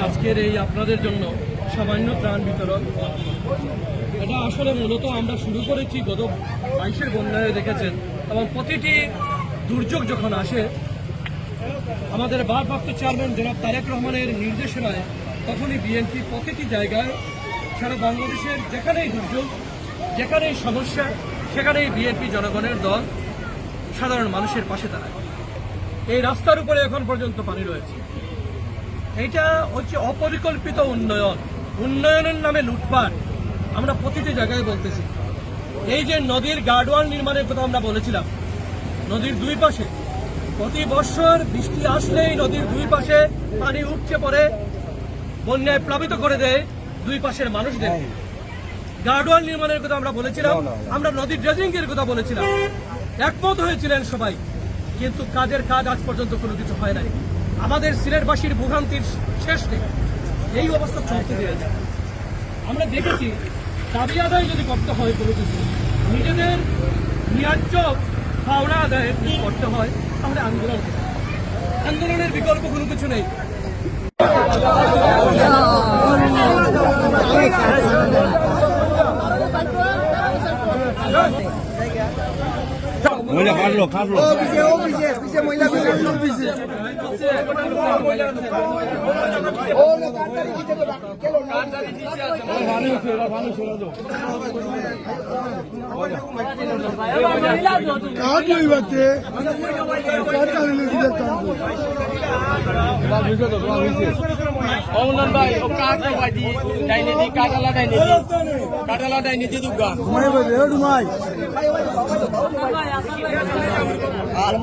আজকের এই আপনাদের জন্য সামান্য ত্রাণ বিতরণ, এটা আসলে মূলত আমরা শুরু করেছি গত 22-এর বন্যায় দেখেছেন, এবং প্রতিটি দুর্যোগ যখন আসে আমাদের ভারপ্রাপ্ত চেয়ারম্যান জনাব তারেক রহমানের নির্দেশনায় তখনই বিএনপি প্রতিটি জায়গায় সারা বাংলাদেশের যেখানেই দুর্যোগ, যেখানেই সমস্যা, সেখানেই বিএনপি জনগণের দল সাধারণ মানুষের পাশে দাঁড়ায়। এই রাস্তার উপরে এখন পর্যন্ত পানি রয়েছে। এটা হচ্ছে অপরিকল্পিত উন্নয়ন, উন্নয়নের নামে লুটপাট আমরা প্রতিটি জায়গায় বলতেছি। এই যে নদীর গার্ডওয়াল নির্মাণের কথা আমরা বলেছিলাম, নদীর দুই পাশে প্রতি বছর বৃষ্টি আসলেই নদীর দুই পাশে পানি উপচে পড়ে বন্যায় প্লাবিত করে দেয় দুই পাশের মানুষদের। গার্ডওয়াল নির্মাণের কথা আমরা বলেছিলাম, আমরা নদী ড্রেজিং এর কথা বলেছিলাম, একমত হয়েছিলেন সবাই, কিন্তু কাজের কাজ আজ পর্যন্ত কোনো কিছু হয় নাই। আমাদের সিলেটবাসীর ভোগান্তির শেষ নেই, এই অবস্থা চলতে দিয়েছে। আমরা দেখেছি দাবি আদায় যদি করতে হয় কোনো কিছু, নিজেদের ন্যায্য পাওনা আদায় করতে হয়, তাহলে আন্দোলনের বিকল্প কোনো কিছু নেই। মহিলা কাটলো কাটলো মহিলা কাটালা ডাইনি দি দুগা আর